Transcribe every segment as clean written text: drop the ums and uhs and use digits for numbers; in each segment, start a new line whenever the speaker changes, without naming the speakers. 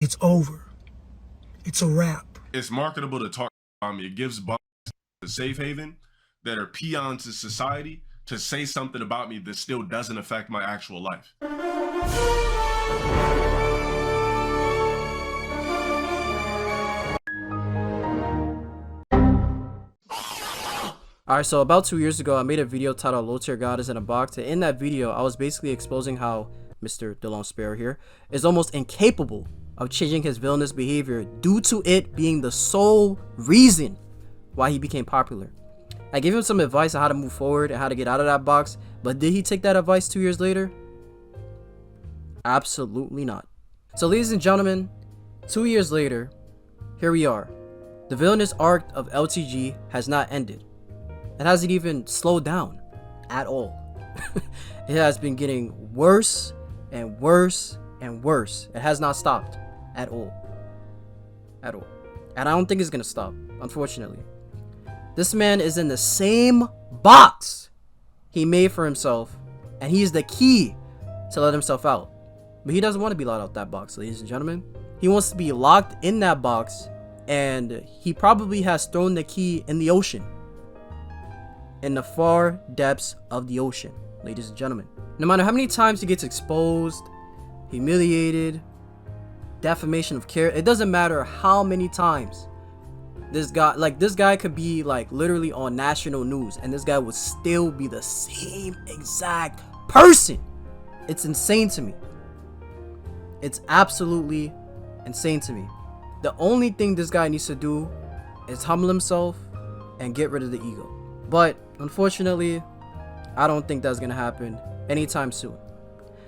It's over. It's a wrap.
It's marketable to talk about me. It gives bums a safe haven that are peons to society to say something about me that still doesn't affect my actual life.
Alright, so about 2 years ago, I made a video titled Low Tier God is in a Box, and in that video, I was basically exposing how Mr. DeLone Sparrow here is almost incapable of changing his villainous behavior due to it being the sole reason why he became popular. I gave him some advice on how to move forward and how to get out of that box, but did he take that advice 2 years later? Absolutely not. So ladies and gentlemen, 2 years later, here we are. The villainous arc of LTG has not ended. It hasn't even slowed down at all. It has been getting worse and worse and worse. It has not stopped at all. At all. And I don't think it's gonna stop, unfortunately. This man is in the same box he made for himself, and he is the key to let himself out. But he doesn't want to be let out that box, ladies and gentlemen. He wants to be locked in that box, and he probably has thrown the key in the ocean. In the far depths of the ocean, ladies and gentlemen. No matter how many times he gets exposed, humiliated, defamation of character, it doesn't matter how many times this guy could be like literally on national news and this guy would still be the same exact person. It's insane to me. It's absolutely insane to me. The only thing this guy needs to do is humble himself and get rid of the ego. But unfortunately, I don't think that's gonna happen anytime soon.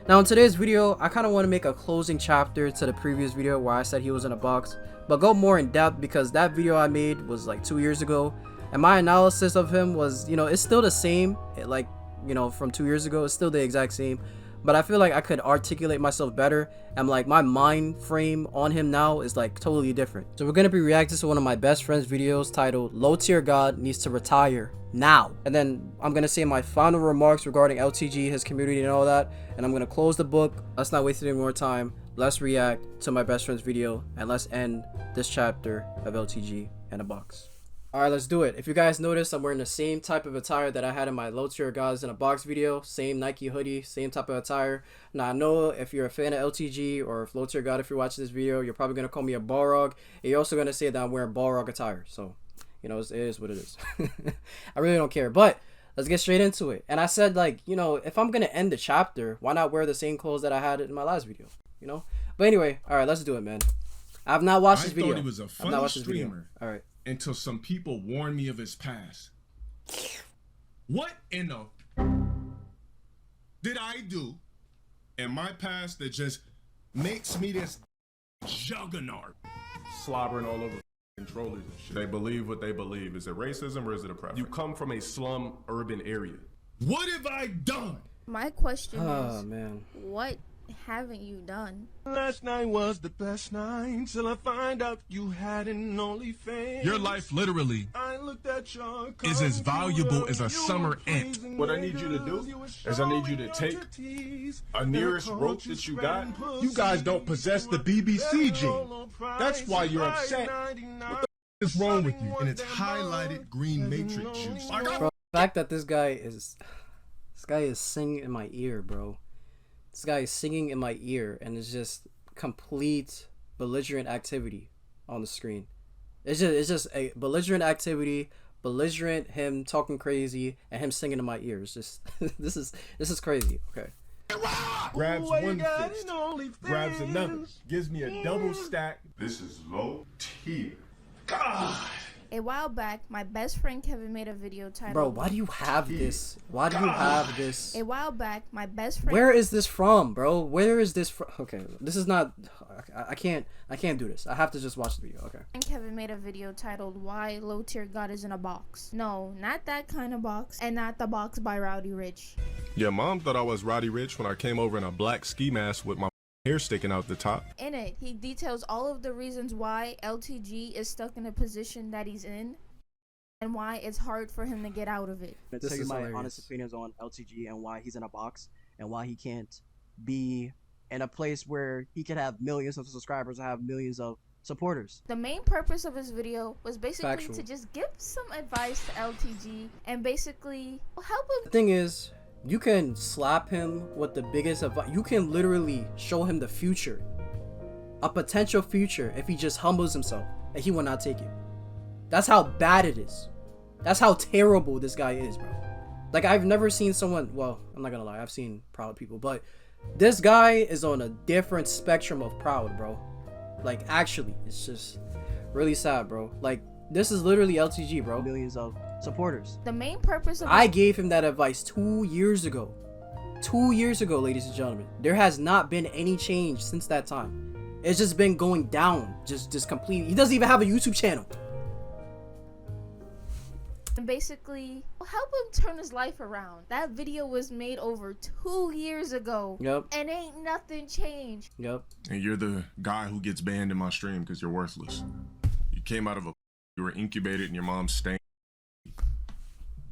Now in today's video, I kind of want to make a closing chapter to the previous video where I said he was in a box, but go more in depth because that video I made was like 2 years ago, and my analysis of him was, it's still the same, from 2 years ago, it's still the exact same, but I feel like I could articulate myself better, and like my mind frame on him now is like totally different. So we're gonna be reacting to one of my best friend's videos titled Low Tier God Needs to Retire Now, and then I'm gonna say my final remarks regarding LTG, his community, and all that, and I'm gonna close the book. Let's not waste any more time. Let's react to my best friend's video, and let's end this chapter of LTG in a box. Alright, let's do it. If you guys notice, I'm wearing the same type of attire that I had in my Low Tier Gods in a Box video. Same Nike hoodie, same type of attire. Now, I know if you're a fan of LTG or if Low Tier God, if you're watching this video, you're probably going to call me a Balrog. And you're also going to say that I'm wearing Balrog attire. So, it is what it is. I really don't care. But let's get straight into it. And I said, if I'm going to end the chapter, why not wear the same clothes that I had in my last video? But anyway, alright, let's do it, man. I've not watched this video.
I thought he was a funny streamer.
Alright.
Until some people warned me of his past. What in the did I do in my past that just makes me this juggernaut? Slobbering all over controllers and shit. They believe what they believe. Is it racism or is it a preference? You come from a slum urban area. What have I done?
My question is,
man.
what haven't you done?
Last night was the best night till I find out you had an OnlyFans.
Your life literally
I looked at your
is as valuable as a summer ant.
What I need you to do is I need you to take a nearest rope that you got.
You guys don't possess the BBC gene. That's why you're upset. What the is wrong with you? And it's highlighted green matrix juice.
Bro, the fact that this guy is singing in my ear, bro. This guy is singing in my ear, and it's just complete belligerent activity on the screen. It's just a belligerent activity, belligerent him talking crazy, and him singing in my ear. It's just this is crazy. Okay.
Grabs one fist, grabs another, gives me a double stack.
This is low tier.
God.
A while back, my best friend Kevin made a video titled...
Bro, why do you have this? Why do you have this?
A while back, my best friend...
Where is this from, bro? Where is this from? Okay, this is not... I can't do this. I have to just watch the video, okay.
Kevin made a video titled Why Low Tier God is in a Box. No, not that kind of box, and not the box by Rowdy Rich.
Yeah, mom thought I was Roddy Rich when I came over in a black ski mask with my hair sticking out the top.
In it, he details all of the reasons why LTG is stuck in the position that he's in and why it's hard for him to get out of it.
This is my honest opinions on LTG and why he's in a box and why he can't be in a place where he could have millions of subscribers and have millions of supporters.
The main purpose of his video was basically
Factual.
to just give some advice to LTG and basically help him.
The thing is, you can slap him with the biggest advice. You can literally show him the future, a potential future, if he just humbles himself, and he will not take it. That's how bad it is. That's how terrible this guy is, bro. Like, I've never seen someone, well, I'm not gonna lie, I've seen proud people, but this guy is on a different spectrum of proud, bro. Like, actually, it's just really sad, bro. Like, this is literally LTG, bro. Millions of supporters.
The main purpose of
I gave him that advice 2 years ago. 2 years ago, ladies and gentlemen. There has not been any change since that time. It's just been going down. Just completely. He doesn't even have a YouTube channel.
and basically help him turn his life around. That video was made over 2 years ago.
Yep.
And ain't nothing changed.
Yep.
And you're the guy who gets banned in my stream because you're worthless. You came out of you were incubated in your mom's stain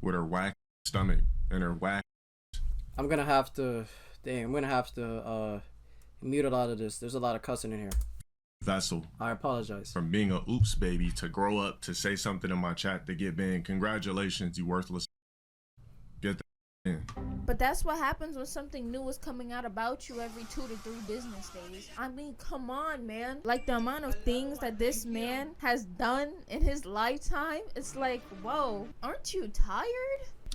with her whack stomach and her whack.
I'm gonna have to mute a lot of this. There's a lot of cussing in here.
Vessel.
I apologize.
From being a oops baby to grow up to say something in my chat to get banned. Congratulations, you worthless. Get that in.
But that's what happens when something new is coming out about you every 2 to 3 business days. I mean, come on, man. Like, the amount of things that this man has done in his lifetime, it's like, whoa, aren't you tired?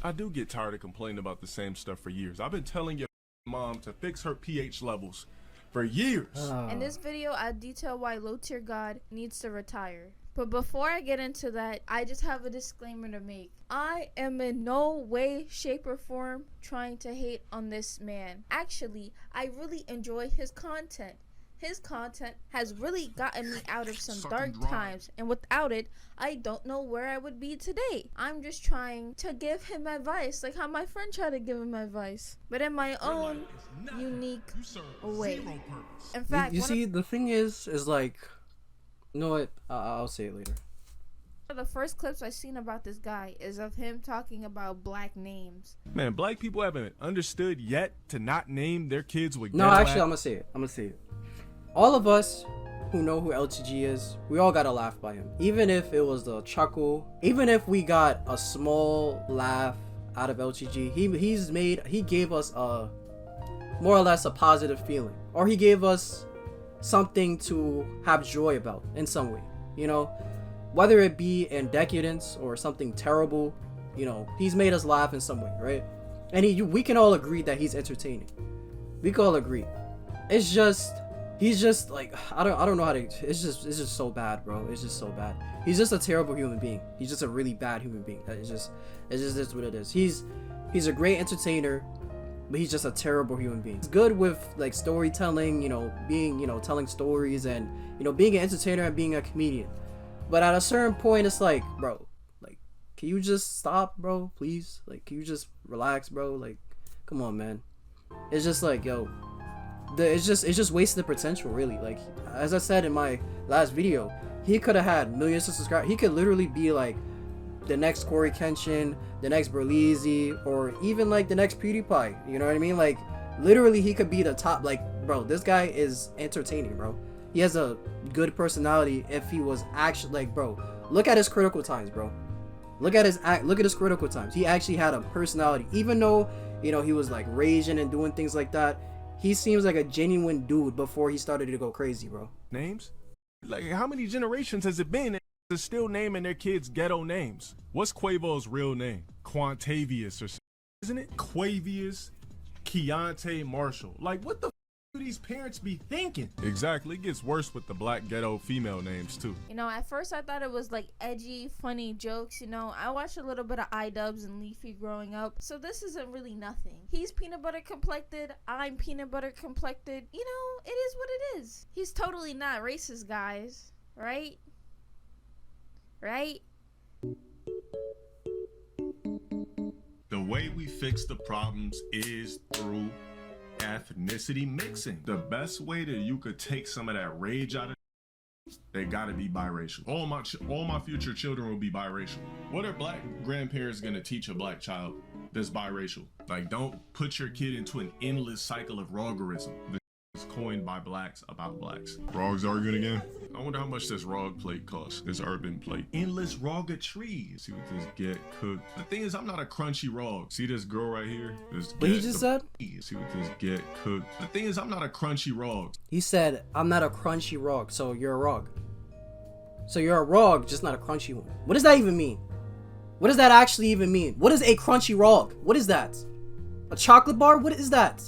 I do get tired of complaining about the same stuff for years. I've been telling your mom to fix her pH levels for years.
In this video, I detail why low tier God needs to retire. But before I get into that, I just have a disclaimer to make. I am in no way, shape, or form trying to hate on this man. Actually, I really enjoy his content. His content has really gotten me out of some dark times, and without it, I don't know where I would be today. I'm just trying to give him advice, like how my friend tried to give him advice, but in my own unique way. In fact,
you see, the thing is like, you know what? I'll say it later.
One of the first clips I seen about this guy is of him talking about black names.
Man, black people haven't understood yet to not name their kids with
No, actually, I'm gonna say it. All of us who know who LTG is, we all got a laugh by him. Even if it was the chuckle, even if we got a small laugh out of LTG, he gave us a more or less a positive feeling, or he gave us something to have joy about in some way, you know, whether it be in decadence or something terrible, you know, he's made us laugh in some way, right? And we can all agree that he's entertaining. We can all agree. It's just, he's just like, I don't know how to, it's just so bad, bro. It's just so bad. He's just a terrible human being. He's just a really bad human being. It's just that's what it is. He's a great entertainer, but he's just a terrible human being. He's good with like storytelling, you know, being, you know, telling stories and, you know, being an entertainer and being a comedian. But at a certain point, it's like, bro, like, can you just stop, bro, please? Like, can you just relax, bro? Like, come on, man. It's just like, yo, it's just wasted potential, really. Like, as I said in my last video, he could have had millions of subscribers. He could literally be like the next Corey Kenshin, the next Berlizzi, or even like the next PewDiePie. You know what I mean? Like, literally, he could be the top. Like, bro, this guy is entertaining, bro. He has a good personality. If he was actually like, bro, look at his critical times, bro. Look at his critical times. He actually had a personality, even though, you know, he was like raging and doing things like that. He seems like a genuine dude before he started to go crazy, bro.
Names? Like, how many generations has it been they're still naming their kids ghetto names? What's Quavo's real name? Quantavius or something, isn't it? Quavius, Keontae Marshall. Like, what the do these parents be thinking? Exactly. It gets worse with the black ghetto female names too.
You know, at first I thought it was like edgy, funny jokes. You know, I watched a little bit of iDubbbz and Leafy growing up, so this isn't really nothing. He's peanut butter complected, I'm peanut butter complected. You know, it is what it is. He's totally not racist, guys. Right? Right?
The way we fix the problems is through ethnicity mixing. The best way that you could take some of that rage out of they gotta be biracial. All my future children will be biracial. What are black grandparents gonna teach a black child that's biracial? Like, don't put your kid into an endless cycle of rogerism. is coined by blacks about blacks. Rogs arguing again? I wonder how much this rog plate costs, this urban plate. Endless rogga trees. See what this get cooked. The thing is, I'm not a crunchy rog. See this girl right here? This
What he just said?
See what this get cooked. The thing is, I'm not a crunchy rog.
He said, I'm not a crunchy rog, so you're a rog. So you're a rog, just not a crunchy one. What does that even mean? What does that actually even mean? What is a crunchy rog? What is that? A chocolate bar? What is that?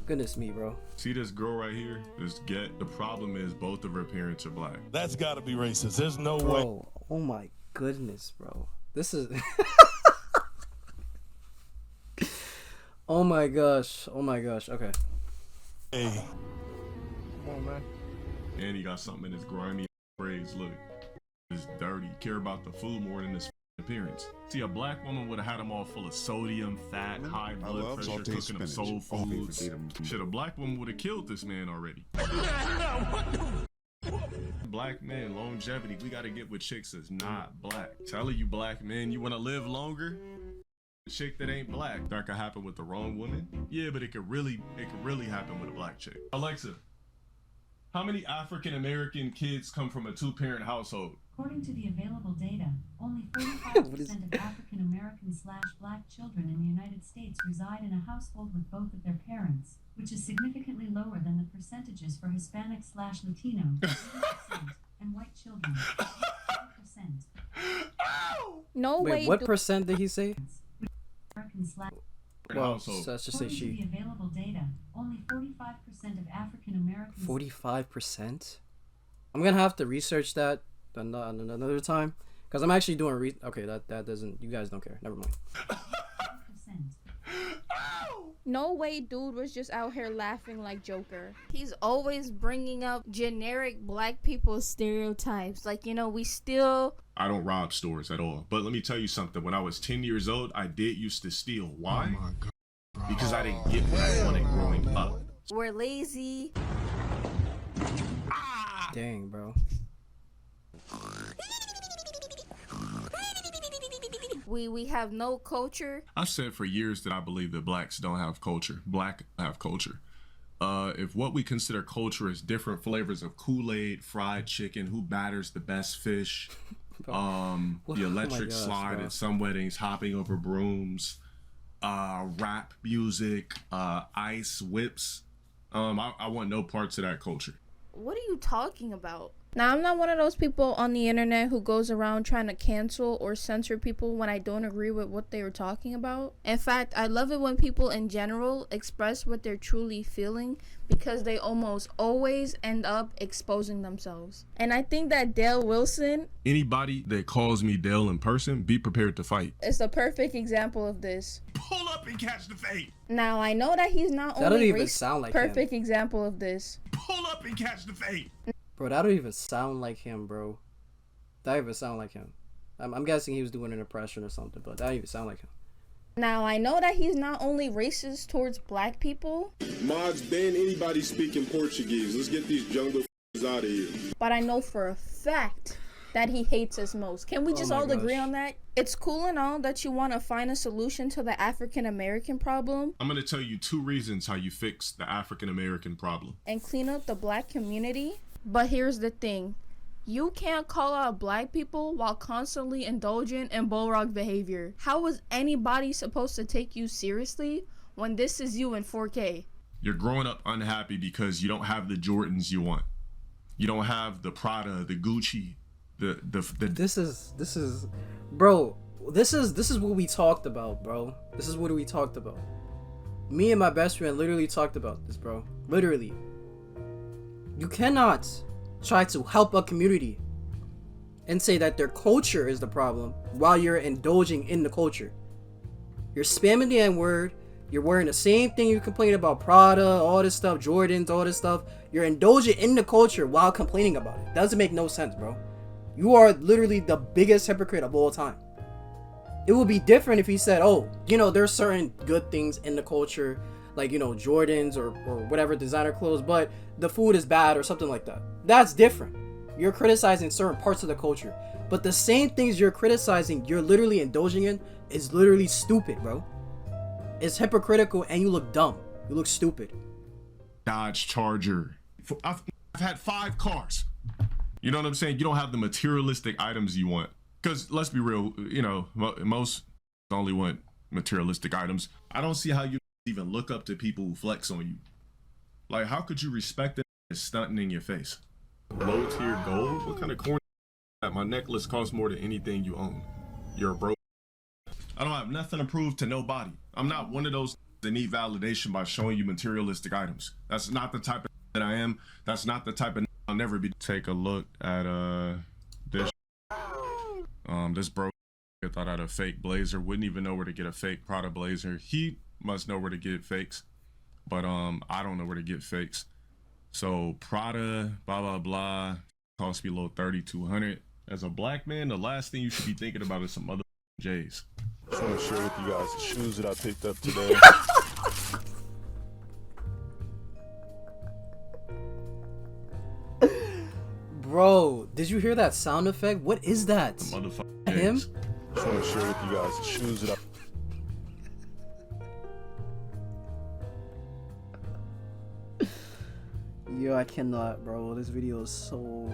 Goodness me, bro.
See this girl right here? This get. The problem is both of her parents are black.
That's gotta be racist. There's no way.
Bro, oh my goodness, bro. This is... Oh my gosh. Oh my gosh. Okay.
Hey.
Come on, man.
And he got something in his grimy braids. Look, it's dirty. Care about the food more than his appearance. See, a black woman would have had him all full of sodium, fat, high blood pressure, cooking up soul foods. Shit, a black woman would have killed this man already. Black men, longevity. We gotta get with chicks that's not black. Telling you, black men, you wanna live longer? A chick that ain't black. That could happen with the wrong woman. Yeah, but it could really happen with a black chick. Alexa, how many African American kids come from a two-parent household?
According to the available data, only 45% of African American/Black children in the United States reside in a household with both of their parents, which is significantly lower than the percentages for Hispanic/Latino, 80%, and white children, 8%.
No
Wait,
way.
what percent did he say?
American/.
Well, so let's just say
According to the
she.
available data, only 45% of African Americans.
45%? I'm gonna have to research that another time, because I'm actually doing okay, that doesn't, you guys don't care, never mind.
No way dude was just out here laughing like Joker. He's always bringing up generic black people stereotypes. Like, you know, we still...
I don't rob stores at all. But let me tell you something. When I was 10 years old, I did used to steal. Why?
Oh my God.
Because I didn't get what I wanted growing up.
We're lazy.
Dang, bro.
We have no culture.
I've said for years that I believe that blacks don't have culture. Black have culture. If what we consider culture is different flavors of Kool-Aid, fried chicken, who batters the best fish, the electric slide at some weddings, hopping over brooms, rap music, ice whips. I want no parts of that culture.
What are you talking about? Now, I'm not one of those people on the internet who goes around trying to cancel or censor people when I don't agree with what they were talking about. In fact, I love it when people in general express what they're truly feeling, because they almost always end up exposing themselves. And I think that Dale Wilson...
Anybody that calls me Dale in person, be prepared to fight.
is the perfect example of this.
Pull up and catch the fade.
Now, I know that he's not
That don't
only
even sound like
perfect
him.
example of this.
Pull up and catch the fade.
Bro, that don't even sound like him, bro. That don't even sound like him. I'm guessing he was doing an impression or something, but that don't even sound like him.
Now, I know that he's not only racist towards black people,
Mods, ban anybody speaking Portuguese. Let's get these jungle out of here.
but I know for a fact that he hates us most. Can we just
my
all agree
gosh.
on that? It's cool and all that you want to find a solution to the African American problem
I'm going to tell you 2 reasons how you fix the African American problem.
and clean up the black community, but here's the thing. You can't call out black people while constantly indulging in bullrock behavior. How is anybody supposed to take you seriously when this is you in 4K?
You're growing up unhappy because you don't have the Jordans you want. You don't have the Prada, the Gucci, the
This is bro, this is what we talked about, bro. This is what we talked about. Me and my best friend literally talked about this, bro. Literally. You cannot try to help a community and say that their culture is the problem while you're indulging in the culture. You're spamming the N-word. You're wearing the same thing you complain about, Prada, all this stuff, Jordans, all this stuff. You're indulging in the culture while complaining about it. Doesn't make no sense, bro. You are literally the biggest hypocrite of all time. It would be different if he said, oh, you know, there's certain good things in the culture, like, you know, Jordans or whatever designer clothes, but the food is bad or something like that. That's different. You're criticizing certain parts of the culture, but the same things you're criticizing, you're literally indulging in, is literally stupid, bro. It's hypocritical and you look dumb. You look stupid.
Dodge Charger. I've had 5 cars. You know what I'm saying? You don't have the materialistic items you want. Because let's be real, you know, most only want materialistic items. I don't see how you even look up to people who flex on you. Like, how could you respect it stunting in your face? Low tier gold? What kind of corn? My necklace costs more than anything you own. You're a broke. I don't have nothing to prove to nobody. I'm not one of those that need validation by showing you materialistic items. That's not the type of that I am. That's not the type of I'll never be. Take a look at this. This bro thought I had a fake blazer. Wouldn't even know where to get a fake Prada blazer. He must know where to get fakes, but I don't know where to get fakes. So Prada, blah blah blah, cost me a little 3,200. As a black man, the last thing you should be thinking about is some other J's.
I just want to share with you guys the shoes that I picked up today.
Bro, did you hear that sound effect? What is that?
Motherfucker.
Him?
I just want to share with you guys the shoes that I...
Yo, I cannot, bro. This video is so...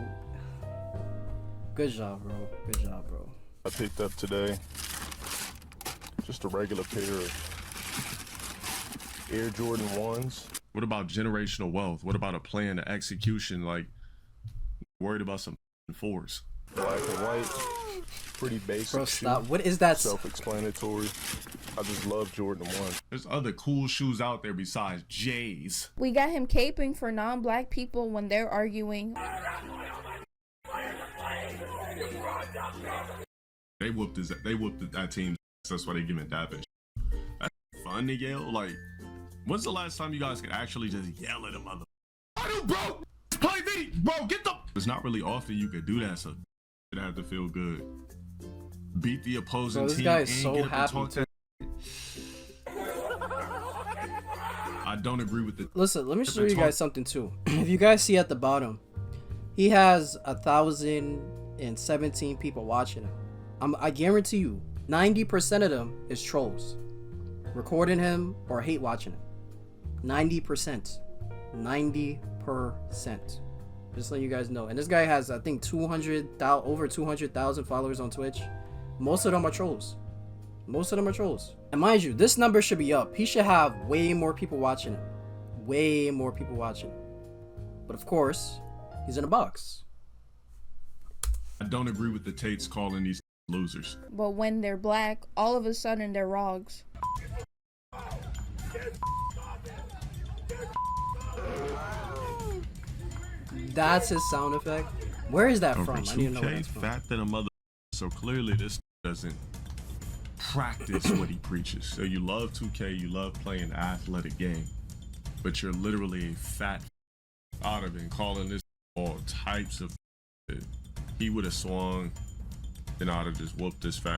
Good job, bro. Good job, bro.
I picked up today. Just a regular pair of Air Jordan 1s.
What about generational wealth? What about a plan to execution? Like, worried about some 4s.
Black and white. Pretty basic.
Bro, stop. What is that?
Self-explanatory. I just love Jordan 1.
There's other cool shoes out there besides J's.
We got him caping for non-black people when they're arguing.
They whooped that team. That's why they give it that bitch. That's fun to yell. Like, when's the last time you guys could actually just yell at a mother? Bro, play video, bro. Get the. It's not really often you could do that, so it had to feel good. Beat the opposing
Bro, this
team.
guy is
and
so
get up and
happy.
talk to. I don't agree with the.
Listen, let me show you guys something too. If you guys see at the bottom, he has 1,017 people watching him. I guarantee you, 90% of them is trolls, recording him or hate watching him. 90%. Just letting you guys know. And this guy has, I think, over 200,000 followers on Twitch. Most of them are trolls. And mind you, this number should be up. He should have way more people watching him. But of course, he's in a box.
I don't agree with the Tates calling these losers.
But when they're black, all of a sudden they're rogs.
That's his sound effect. Where is that from? I need to know where
2K
that's from.
fat than a mother. So clearly this doesn't practice what he preaches. So you love 2K, you love playing the athletic game, but you're literally a fat. I'd have been calling this all types of. He would have swung, then I'd have just whooped this fat.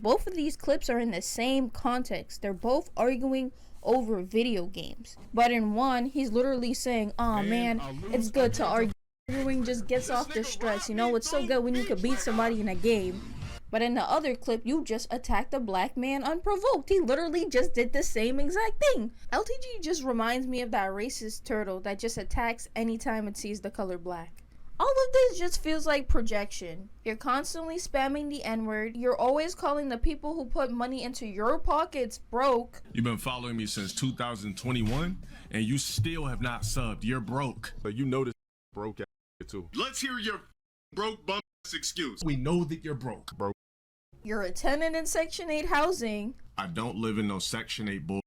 Both of these clips are in the same context. They're both arguing over video games. But in one, he's literally saying, "Oh man, it's good to argue. Arguing just gets off the stress. You know, it's so good when you could beat somebody in a game." But in the other clip, you just attacked a black man unprovoked. He literally just did the same exact thing. LTG just reminds me of that racist turtle that just attacks anytime it sees the color black. All of this just feels like projection. You're constantly spamming the N-word. You're always calling the people who put money into your pockets broke.
You've been following me since 2021, and you still have not subbed. You're broke.
But you know this broke ass too.
Let's hear your broke bum excuse. We know that you're broke.
Broke.
You're a tenant in Section 8 housing.
I don't live in no Section 8 bull.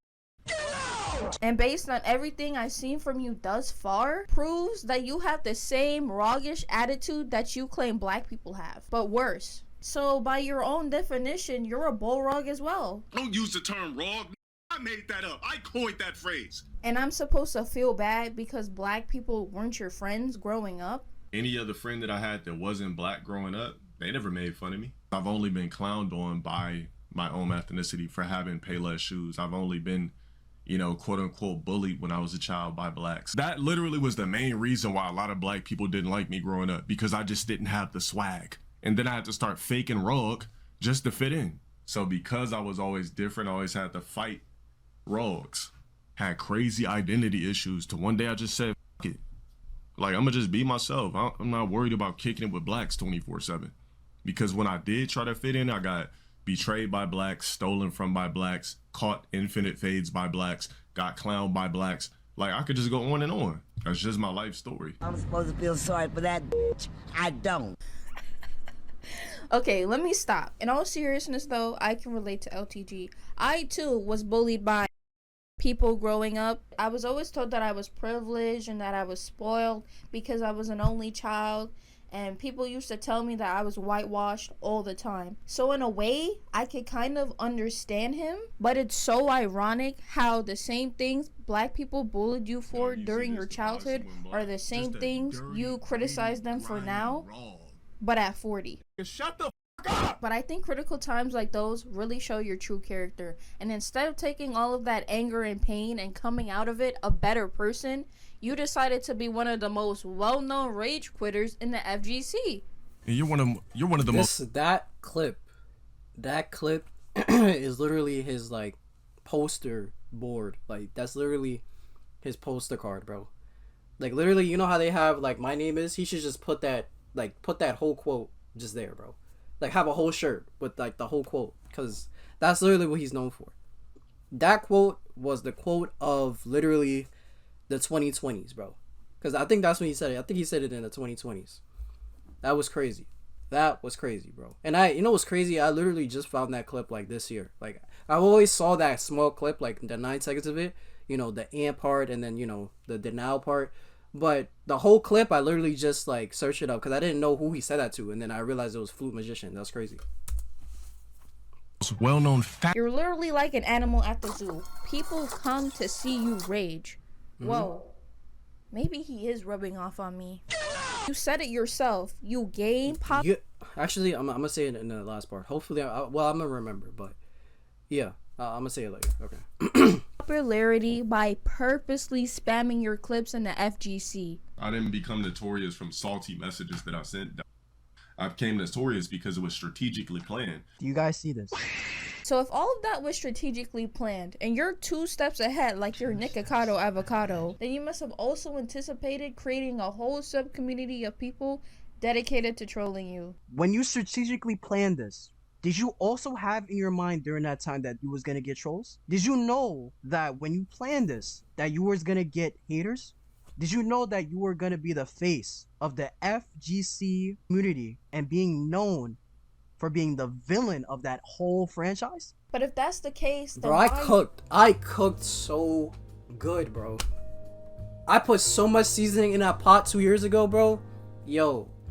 And based on everything I've seen from you thus far, proves that you have the same roggish attitude that you claim black people have, but worse. So by your own definition, you're a bullrog as well.
Don't use the term rog. I made that up. I coined that phrase.
And I'm supposed to feel bad because black people weren't your friends growing up?
Any other friend that I had that wasn't black growing up, they never made fun of me. I've only been clowned on by my own ethnicity for having Payless shoes. I've only been, you know, quote unquote bullied when I was a child by blacks. That literally was the main reason why a lot of black people didn't like me growing up, because I just didn't have the swag. And then I had to start faking rug just to fit in. So because I was always different, I always had to fight rogues. had crazy identity issues to one day I just said, F it. Like, I'm gonna just be myself. I'm not worried about kicking it with blacks 24/7. Because when I did try to fit in, I got betrayed by blacks, stolen from by blacks, caught infinite fades by blacks, got clowned by blacks. Like, I could just go on and on. That's just my life story.
I'm supposed to feel sorry for that bitch. I don't.
Okay, let me stop. In all seriousness though, I can relate to LTG. I too was bullied by people growing up. I was always told that I was privileged and that I was spoiled because I was an only child, and people used to tell me that I was whitewashed all the time. So in a way, I could kind of understand him, but it's so ironic how the same things black people bullied you for during your childhood are the same things you criticize them for now, but at 40.
Shut the
But I think critical times like those really show your true character. And instead of taking all of that anger and pain and coming out of it a better person, you decided to be one of the most well-known rage quitters in the FGC.
And you're one of the most.
That clip is literally his like poster board. Like, that's literally his poster card, bro. Like, literally, you know how they have like my name is? He should just put that whole quote just there, bro. Like, have a whole shirt with like the whole quote, because that's literally what he's known for. That quote was the quote of literally the 2020s, bro. Because I think that's when he said it. I think he said it in the 2020s. That was crazy. That was crazy, bro. And you know what's crazy? I literally just found that clip like this year. Like, I always saw that small clip, like the 9 seconds of it, you know, the and part, and then, you know, the denial part. But the whole clip, I literally just like searched it up because I didn't know who he said that to, and then I realized it was Flute Magician. That's crazy.
Well-known
You're literally like an animal at the zoo. People come to see you rage. Whoa, maybe he is rubbing off on me. You said it yourself. You gain pop.
Actually, I'm gonna say it in the last part. Hopefully, I'm gonna remember. But yeah, I'm gonna say it later. Okay.
Popularity by purposely spamming your clips in the FGC.
I didn't become notorious from salty messages that I sent. I became notorious because it was strategically planned.
Do you guys see this?
So if all of that was strategically planned and you're 2 steps ahead like your Nikocado avocado, then you must have also anticipated creating a whole sub-community of people dedicated to trolling you.
When you strategically planned this, did you also have in your mind during that time that you was gonna get trolls? Did you know that when you planned this, that you was gonna get haters? Did you know that you were gonna be the face of the FGC community and being known for being the villain of that whole franchise?
But if that's the case, then
bro, I cooked so good, bro. I put so much seasoning in that pot 2 years ago, bro.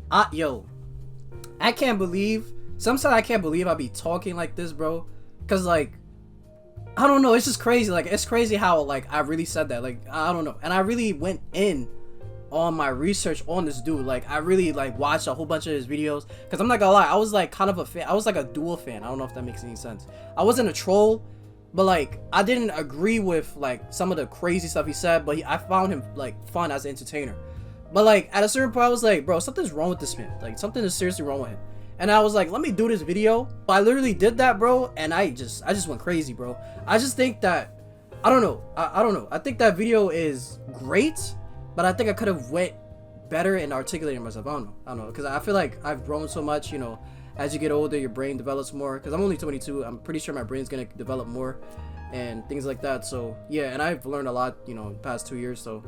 I can't believe. Sometimes I can't believe I be talking like this, bro. Cause like, I don't know. It's just crazy. Like, it's crazy how like I really said that. Like, I don't know. And I really went in on my research on this dude. Like, I really like watched a whole bunch of his videos. Cause I'm not gonna lie, I was like kind of a fan. I was like a dual fan. I don't know if that makes any sense. I wasn't a troll, but like I didn't agree with like some of the crazy stuff he said. But I found him like fun as an entertainer. But like at a certain point, I was like, bro, something's wrong with this man. Like, something is seriously wrong with him. And I was like, let me do this video. I literally did that, bro, and I just went crazy, bro. I just think that, I don't know. I don't know. I think that video is great, but I think I could have went better in articulating myself. I don't know, because I feel like I've grown so much, you know. As you get older, your brain develops more. Because I'm only 22. I'm pretty sure my brain's going to develop more and things like that. So, yeah, and I've learned a lot, you know, in the past 2 years. So,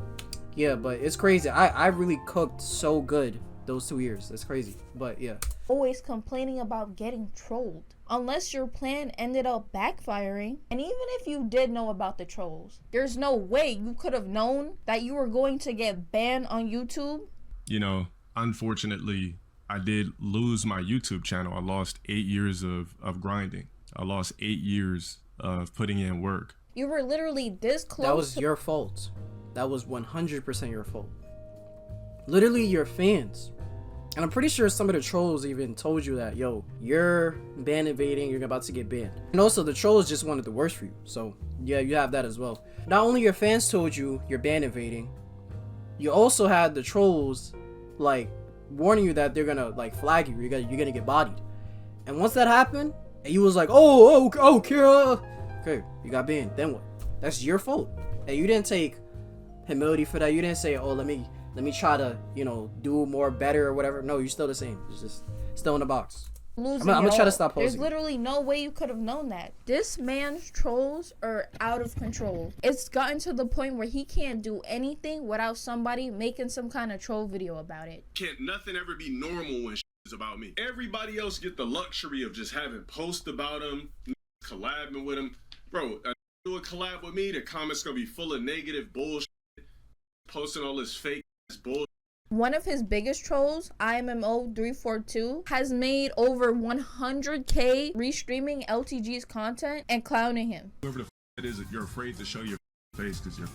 yeah, but it's crazy. I really cooked so good those 2 years. It's crazy, but yeah.
Always complaining about getting trolled. Unless your plan ended up backfiring. And even if you did know about the trolls, there's no way you could have known that you were going to get banned on YouTube.
You know, unfortunately, I did lose my YouTube channel. I lost 8 years of grinding. I lost 8 years of putting in work.
You were literally this close.
That was your fault. That was 100% your fault. Literally your fans. And I'm pretty sure some of the trolls even told you that, yo, you're ban invading, you're about to get banned. And also the trolls just wanted the worst for you. So yeah, you have that as well. Not only your fans told you you're ban invading, you also had the trolls like warning you that they're gonna like flag you, you're gonna get bodied. And once that happened, and you was like, oh Kira, okay, you got banned, then what? That's your fault. And you didn't take humility for that. You didn't say, oh, let me try to, you know, do more better or whatever. No, you're still the same. It's just still in the box. I'm gonna try to stop posting.
There's literally no way you could have known that. This man's trolls are out of control. It's gotten to the point where he can't do anything without somebody making some kind of troll video about it.
Can't nothing ever be normal when is about me. Everybody else get the luxury of just having posts about him, collabing with him. Bro, do a collab with me, the comments gonna be full of negative bullshit, posting all this fake bullshit.
One of his biggest trolls, IMMO342, has made over 100K restreaming LTG's content and clowning him.
Whoever the it is, you're afraid to show your face because you're.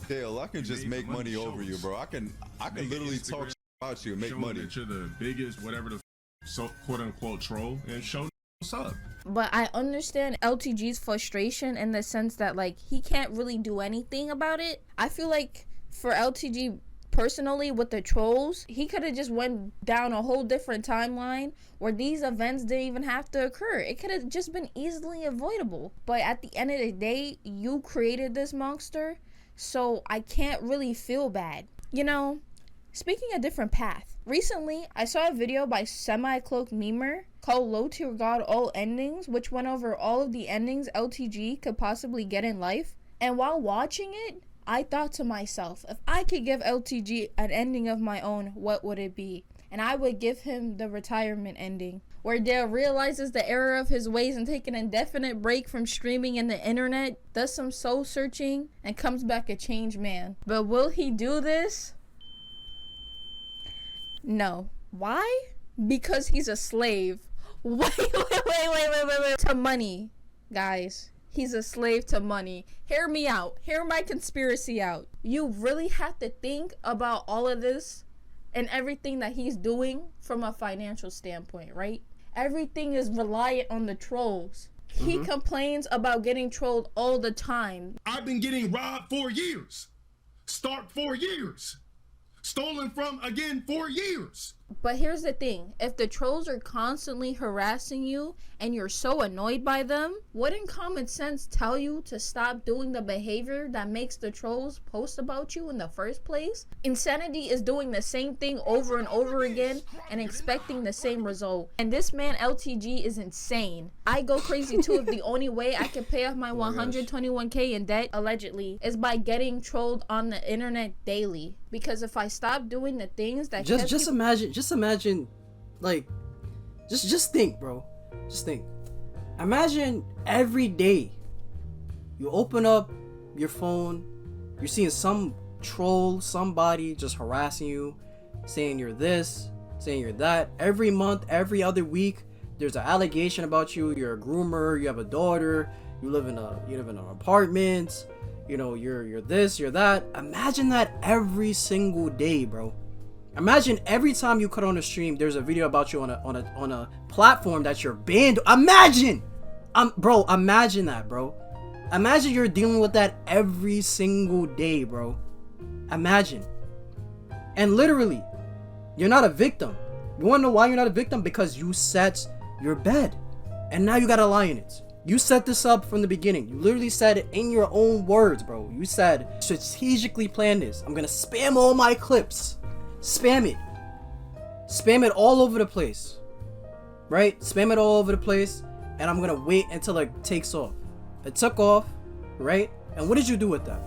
Dale, I can just make money over you, bro. I can literally talk about you and make money.
That you're the biggest, whatever the so quote unquote troll, and show what's up.
But I understand LTG's frustration in the sense that, like, he can't really do anything about it. I feel like for LTG personally with the trolls, he could have just went down a whole different timeline where these events didn't even have to occur. It could have just been easily avoidable. But at the end of the day, you created this monster, so I can't really feel bad. You know, speaking a different path, recently I saw a video by Semi-Cloaked Memer called Low Tier God All Endings, which went over all of the endings LTG could possibly get in life. And while watching it, I thought to myself, if I could give LTG an ending of my own, what would it be? And I would give him the retirement ending, where Dale realizes the error of his ways and takes an indefinite break from streaming in the internet, does some soul searching, and comes back a changed man. But will he do this? No. Why? Because he's a slave. Wait. To money, guys. He's a slave to money. Hear me out. Hear my conspiracy out. You really have to think about all of this and everything that he's doing from a financial standpoint, right? Everything is reliant on the trolls. He complains about getting trolled all the time.
I've been getting robbed for years. Stark for years. Stolen from again for years.
But here's the thing, if the trolls are constantly harassing you and you're so annoyed by them, wouldn't common sense tell you to stop doing the behavior that makes the trolls post about you in the first place? Insanity is doing the same thing over and over again and expecting the same result. And this man LTG is insane. I go crazy too if the only way I can pay off my 121K in debt, allegedly, is by getting trolled on the internet daily. Because if I stop doing the things that
just imagine, like, just think, bro. Just think. Imagine every day you open up your phone, you're seeing some troll, somebody just harassing you, saying you're this, saying you're that. Every month, every other week, there's an allegation about you. You're a groomer, you have a daughter, you live in an apartment, you know, you're this, you're that. Imagine that every single day, bro. Imagine every time you cut on a stream, there's a video about you on a platform that you're banned. Imagine, bro. Imagine that, bro. Imagine you're dealing with that every single day, bro. Imagine. And literally, you're not a victim. You wanna know why you're not a victim? Because you set your bed, and now you gotta lie in it. You set this up from the beginning. You literally said it in your own words, bro. You said, strategically plan this. I'm gonna spam all my clips. Spam it. Spam it all over the place. Right? Spam it all over the place. And I'm gonna wait until it takes off. It took off, right? And what did you do with that?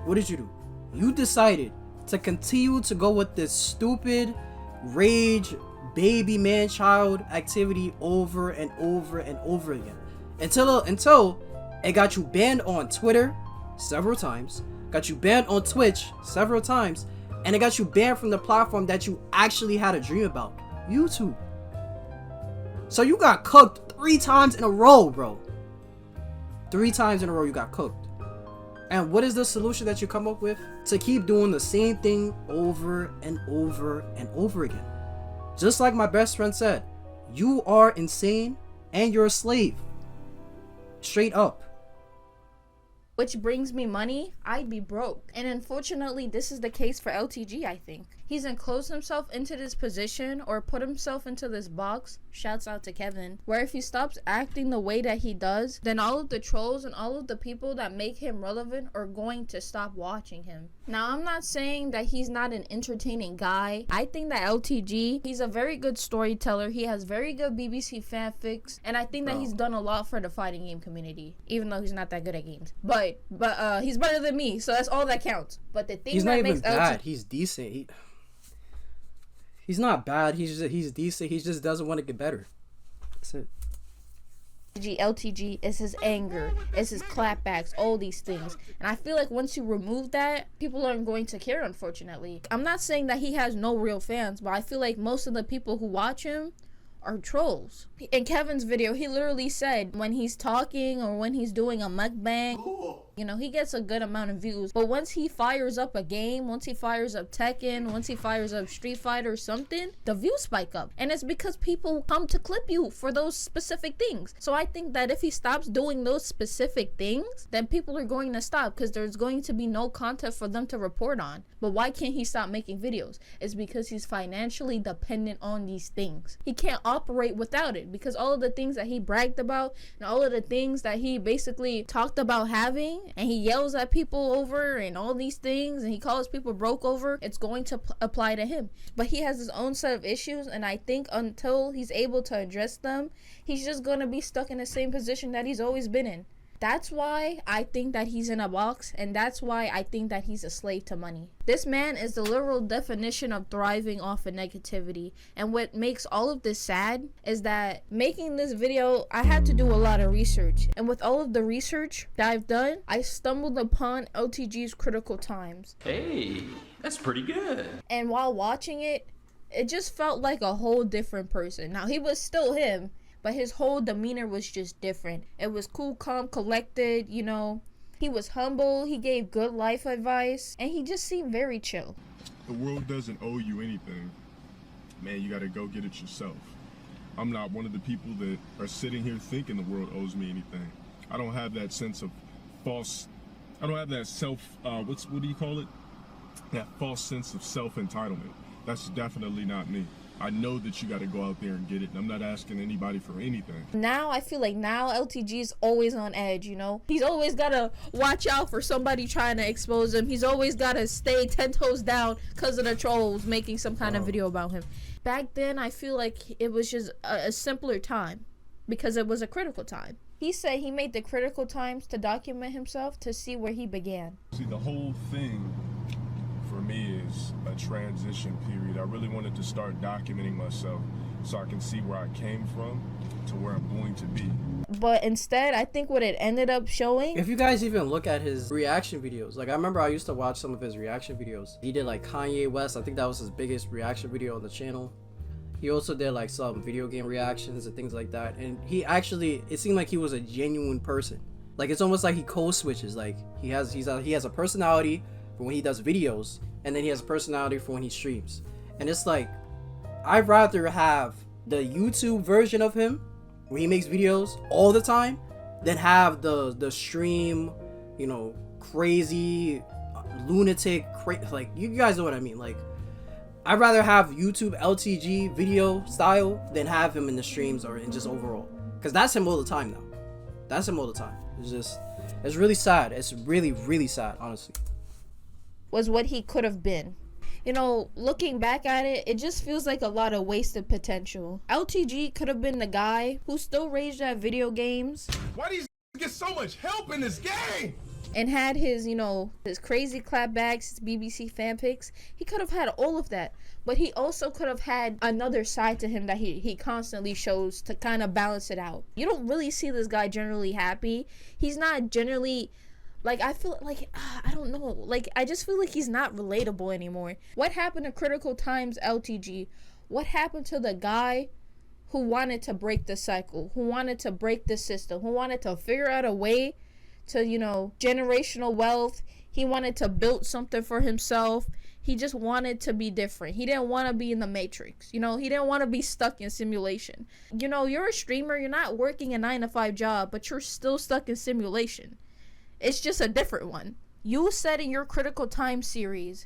What did you do? You decided to continue to go with this stupid rage, baby, man, child activity over and over and over again. Until it got you banned on Twitter several times, got you banned on Twitch several times, and it got you banned from the platform that you actually had a dream about, YouTube. So you got cooked 3 times in a row, bro. 3 times in a row you got cooked. And what is the solution that you come up with? To keep doing the same thing over and over and over again. Just like my best friend said, you are insane and you're a slave. Straight up.
Which brings me money, I'd be broke. And unfortunately, this is the case for LTG, I think. He's enclosed himself into this position or put himself into this box, shouts out to Kevin, where if he stops acting the way that he does, then all of the trolls and all of the people that make him relevant are going to stop watching him. Now, I'm not saying that he's not an entertaining guy. I think that LTG, he's a very good storyteller. He has very good BBC fanfics, and I think that he's done a lot for the fighting game community, even though he's not that good at games. But he's better than me, so that's all that counts. But the thing
he's
that
not even
makes
bad. He's decent. He's not bad. He's decent. He just doesn't want to get better. That's it.
LTG is his anger, is his clapbacks, all these things. And I feel like once you remove that, people aren't going to care, unfortunately. I'm not saying that he has no real fans, but I feel like most of the people who watch him are trolls. In Kevin's video, he literally said when he's talking or when he's doing a mukbang, you know, he gets a good amount of views. But once he fires up a game, once he fires up Tekken, once he fires up Street Fighter or something, the views spike up. And it's because people come to clip you for those specific things. So I think that if he stops doing those specific things, then people are going to stop because there's going to be no content for them to report on. But why can't he stop making videos? It's because he's financially dependent on these things. He can't operate without it because all of the things that he bragged about and all of the things that he basically talked about having and he yells at people over and all these things and he calls people broke over, it's going to apply to him. But he has his own set of issues, and I think until he's able to address them, he's just going to be stuck in the same position that he's always been in. That's why I think that he's in a box, and that's why I think that he's a slave to money. This man is the literal definition of thriving off of negativity. And what makes all of this sad is that making this video, I had to do a lot of research. And with all of the research that I've done, I stumbled upon LTG's Critical Times.
Hey, that's pretty good.
And while watching it, it just felt like a whole different person. Now, he was still him, but his whole demeanor was just different. It was cool, calm, collected, you know. He was humble, he gave good life advice, and he just seemed very chill.
The world doesn't owe you anything. Man, you gotta go get it yourself. I'm not one of the people that are sitting here thinking the world owes me anything. I don't have that sense of I don't have that what do you call it? That false sense of self-entitlement. That's definitely not me. I know that you got to go out there and get it, and I'm not asking anybody for anything.
Now, I feel like now LTG is always on edge, you know? He's always got to watch out for somebody trying to expose him. He's always got to stay 10 toes down because of the trolls making some kind of video about him. Back then, I feel like it was just a simpler time because it was a critical time. He said he made the critical times to document himself to see where he began.
See, the whole thing for me is a transition period. I really wanted to start documenting myself so I can see where I came from to where I'm going to be.
But instead, I think what it ended up showing...
If you guys even look at his reaction videos, like I remember I used to watch some of his reaction videos. He did like Kanye West. I think that was his biggest reaction video on the channel. He also did like some video game reactions and things like that. And he actually, it seemed like he was a genuine person. Like it's almost like he code switches. Like he has a personality for when he does videos, and then he has a personality for when he streams. And it's like, I'd rather have the YouTube version of him where he makes videos all the time than have the stream, you know, crazy lunatic like, you guys know what I mean. Like I'd rather have YouTube LTG video style than have him in the streams or in just overall, because that's him all the time now. That's him all the time. It's really sad. It's really, really sad, honestly.
Was what he could have been. You know, looking back at it, it just feels like a lot of wasted potential. LTG could have been the guy who still raged at video games.
Why do you get so much help in this game?
And had his, you know, his crazy clapbacks, his BBC fanfics. He could have had all of that. But he also could have had another side to him that he constantly shows to kind of balance it out. You don't really see this guy generally happy. He's not generally... Like, I feel like, I don't know. Like, I just feel like he's not relatable anymore. What happened to Critical Times LTG? What happened to the guy who wanted to break the cycle? Who wanted to break the system? Who wanted to figure out a way to, you know, generational wealth? He wanted to build something for himself. He just wanted to be different. He didn't want to be in the Matrix. You know, he didn't want to be stuck in simulation. You know, you're a streamer. You're not working a 9-to-5 job, but you're still stuck in simulation. It's just a different one. You said in your Critical Time series,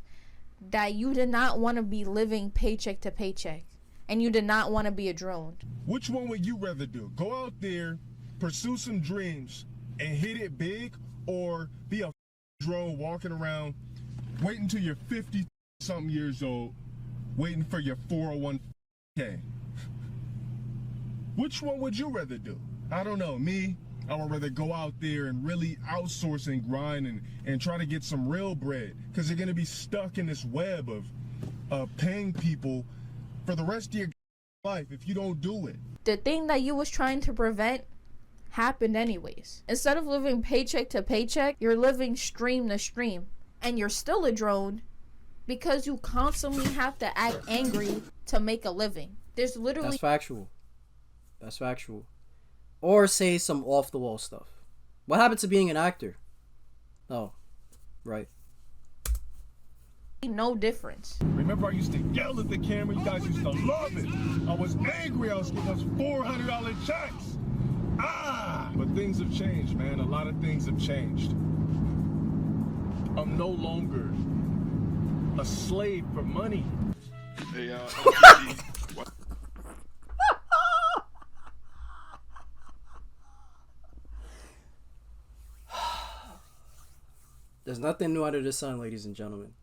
that you did not want to be living paycheck to paycheck, and you did not want to be a drone.
Which one would you rather do? Go out there, pursue some dreams, and hit it big, or be a drone walking around, waiting till you're 50-something years old, waiting for your 401k? Which one would you rather do? I don't know. Me, I would rather go out there and really outsource and grind and try to get some real bread, because you're going to be stuck in this web of paying people for the rest of your life if you don't do it.
The thing that you was trying to prevent happened anyways. Instead of living paycheck to paycheck, you're living stream to stream, and you're still a drone because you constantly have to act angry to make a living. There's literally...
That's factual. That's factual. Or say some off-the-wall stuff. What happened to being an actor? Oh, right.
no difference.
Remember, I used to yell at the camera. You guys used to love it. I was angry. I was getting those $400 checks. But things have changed, man. A lot of things have changed. I'm no longer a slave for money.
Hey,
There's nothing new under the sun, ladies and gentlemen.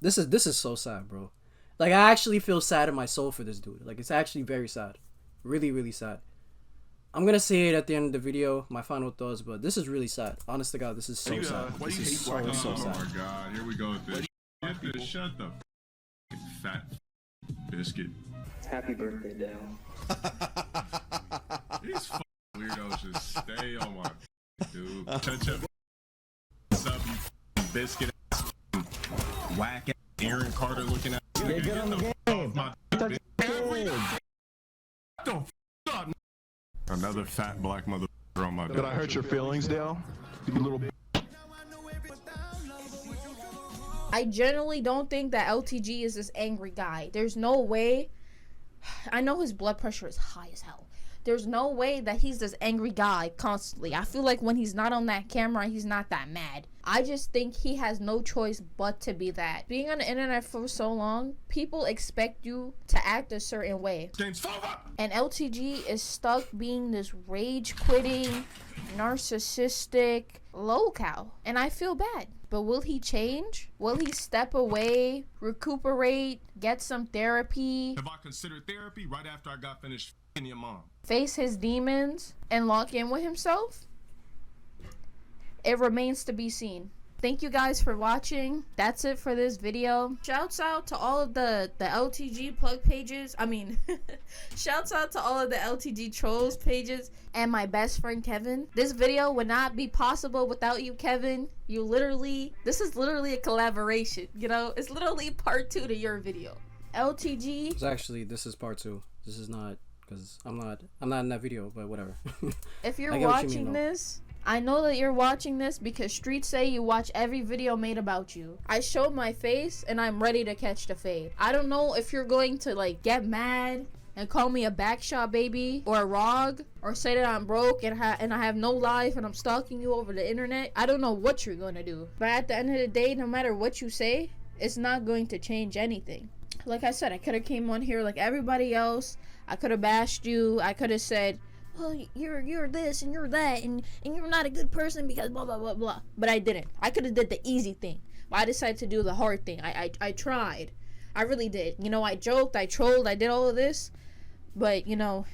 This is so sad, bro. Like, I actually feel sad in my soul for this dude. Like, it's actually very sad. Really, really sad. I'm gonna say it at the end of the video, my final thoughts, but this is really sad. Honest to God, this is so sad. This is so sad.
Oh my God, here we go with this. Shut the fat biscuit.
Happy birthday, Dale.
These weirdos just stay on my dude. Shut your what's up, you biscuit ass, whack ass Aaron Carter looking at you.
Yeah, get on the game.
Another fat black mother on my
did I hurt your feelings, Dale? You little.
I generally don't think that LTG is this angry guy. There's no way. I know his blood pressure is high as hell. There's no way that he's this angry guy constantly. I feel like when he's not on that camera, he's not that mad. I just think he has no choice but to be that. Being on the internet for so long, people expect you to act a certain way. And LTG is stuck being this rage-quitting, narcissistic lowcow. And I feel bad. But will he change? Will he step away, recuperate, get some therapy?
Have I considered therapy right after I got finished f***ing your mom?
Face his demons and lock in with himself? It remains to be seen. Thank you guys for watching. That's it for this video. Shouts out to all of the LTG plug pages. Shouts out to all of the LTG trolls pages and my best friend Kevin. This video would not be possible without you, Kevin. This is literally a collaboration, you know? It's literally part 2 to your video. LTG.
It's actually, this is part 2. This is not, because I'm not in that video, but whatever.
If you're watching this, I know that you're watching this because streets say you watch every video made about you. I showed my face and I'm ready to catch the fade. I don't know if you're going to like get mad and call me a backshot baby or a rog or say that I'm broke and I have no life and I'm stalking you over the internet. I don't know what you're going to do. But at the end of the day, no matter what you say, it's not going to change anything. Like I said, I could have came on here like everybody else. I could have bashed you. I could have said, well, you're this and you're that and you're not a good person because blah blah blah blah. But I didn't. I could have did the easy thing. But I decided to do the hard thing. I tried. I really did. You know, I joked, I trolled, I did all of this. But you know,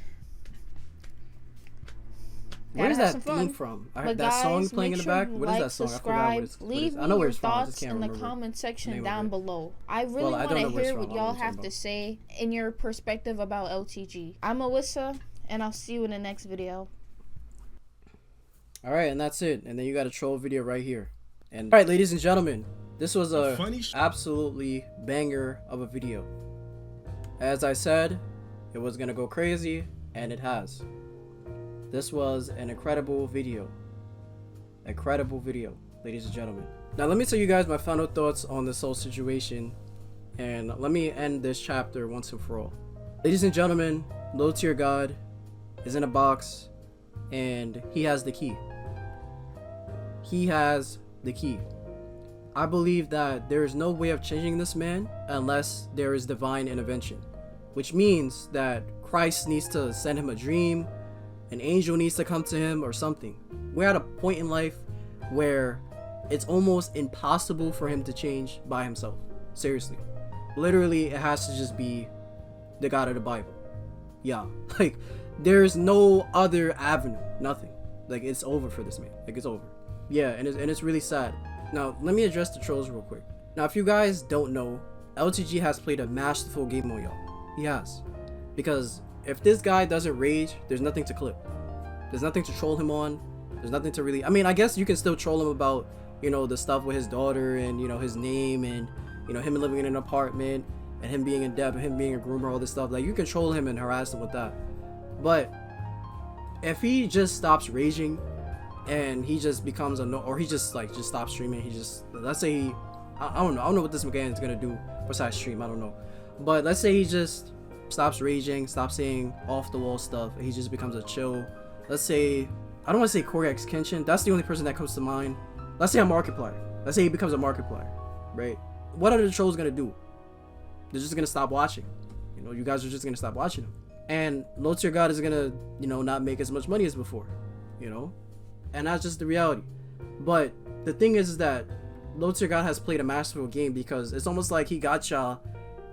where is that theme from? I heard that song playing in the back. What is that song? I forgot what it's.
Leave me your thoughts in the comment section down below. I really want to hear what y'all have to say in your perspective about LTG. I'm Alyssa, and I'll see you in the next video.
Alright, and that's it. And then you got a troll video right here. And alright, ladies and gentlemen, this was a absolutely banger of a video. As I said, it was gonna go crazy, and it has. This was an incredible video. Incredible video, ladies and gentlemen. Now let me tell you guys my final thoughts on this whole situation, and let me end this chapter once and for all. Ladies and gentlemen, low tier God is in a box, and he has the key. He has the key. I believe that there is no way of changing this man unless there is divine intervention, which means that Christ needs to send him a dream, an angel needs to come to him or something. We're at a point in life where it's almost impossible for him to change by himself. Seriously. Literally, it has to just be the God of the Bible. Yeah, like there's no other avenue, nothing. Like it's over for this man. Like it's over. Yeah, and it's really sad. Now, let me address the trolls real quick. Now, if you guys don't know, LTG has played a masterful game on y'all. He has. Because if this guy doesn't rage, there's nothing to clip. There's nothing to troll him on. There's nothing to really... I mean, I guess you can still troll him about, you know, the stuff with his daughter and, you know, his name and, you know, him living in an apartment and him being in debt and him being a groomer, all this stuff. Like, you can troll him and harass him with that. But if he just stops raging and he just becomes a no, or he just like just stops streaming, he just, let's say he, I don't know what this man is gonna do besides stream, I don't know, but let's say he just stops raging, stops saying off the wall stuff, and he just becomes a chill. Let's say, I don't want to say Corey X Kenshin, that's the only person that comes to mind. Let's say a Markiplier. Let's say he becomes a Markiplier, right? What are the trolls gonna do? They're just gonna stop watching. You know, you guys are just gonna stop watching him, and low tier God is gonna, you know, not make as much money as before, you know. And that's just the reality. But the thing is that low tier God has played a masterful game, because it's almost like he got y'all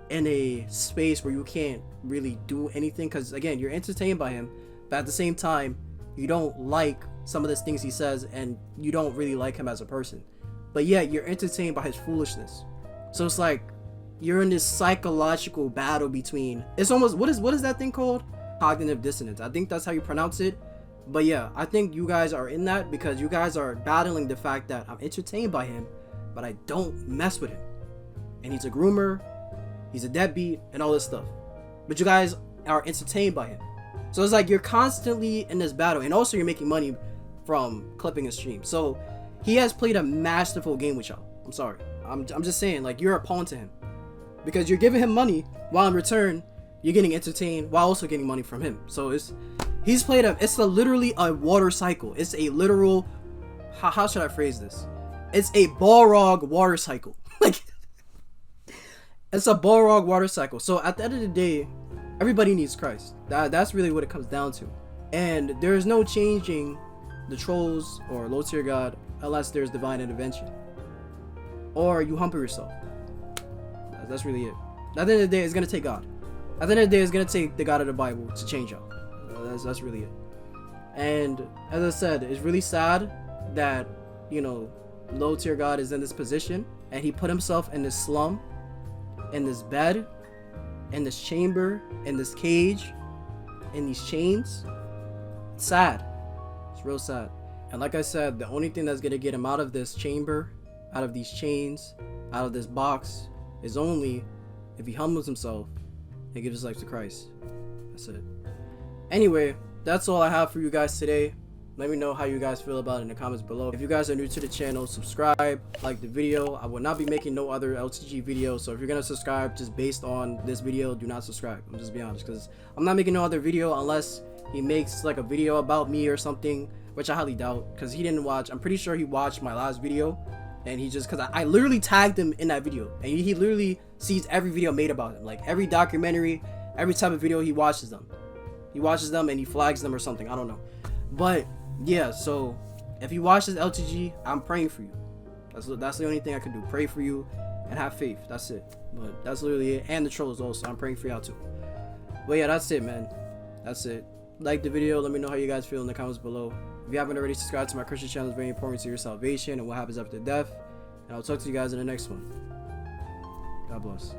in a space where you can't really do anything, because again, you're entertained by him, but at the same time you don't like some of the things he says and you don't really like him as a person, but yet you're entertained by his foolishness. So it's like you're in this psychological battle between, it's almost, what is that thing called? Cognitive dissonance, I think that's how you pronounce it. But yeah, I think you guys are in that, because you guys are battling the fact that I'm entertained by him, but I don't mess with him. And he's a groomer, he's a deadbeat, and all this stuff. But you guys are entertained by him. So it's like you're constantly in this battle, and also you're making money from clipping his stream. So he has played a masterful game with y'all. I'm sorry. I'm just saying, like, you're a pawn to him, because you're giving him money while in return you're getting entertained while also getting money from him. So he's played literally a water cycle. It's a literal, how should I phrase this? It's a Balrog water cycle. Like, it's a Balrog water cycle. So at the end of the day, everybody needs Christ. That's really what it comes down to. And there's no changing the trolls or low tier God unless there's divine intervention, or you humble yourself. That's really it. At the end of the day, it's gonna take God. At the end of the day, it's gonna take the God of the Bible to change y'all. That's really it. And as I said, it's really sad that, you know, low tier God is in this position, and he put himself in this slum, in this bed, in this chamber, in this cage, in these chains. It's sad. It's real sad. And like I said, the only thing that's gonna get him out of this chamber, out of these chains, out of this box, is only if he humbles himself and gives his life to Christ. That's it. Anyway, that's all I have for you guys today. Let me know how you guys feel about it in the comments below. If you guys are new to the channel, subscribe, like the video. I will not be making no other LTG videos, so if you're gonna subscribe just based on this video, do not subscribe. I'm just being honest, because I'm not making no other video unless he makes like a video about me or something, which I highly doubt, because he didn't watch. I'm pretty sure he watched my last video, and he just, because I literally tagged him in that video, and he literally sees every video made about him, like every documentary, every type of video, he watches them. He watches them and he flags them or something, I don't know. But yeah, so if you watch this LTG, I'm praying for you. That's the only thing I can do. Pray for you and have faith. That's it. But that's literally it. And the trolls also, I'm praying for y'all too. But yeah, that's it, man. That's it. Like the video, let me know how you guys feel in the comments below. If you haven't already, subscribed to my Christian channel. It's very important to your salvation and what happens after death. And I'll talk to you guys in the next one. God bless.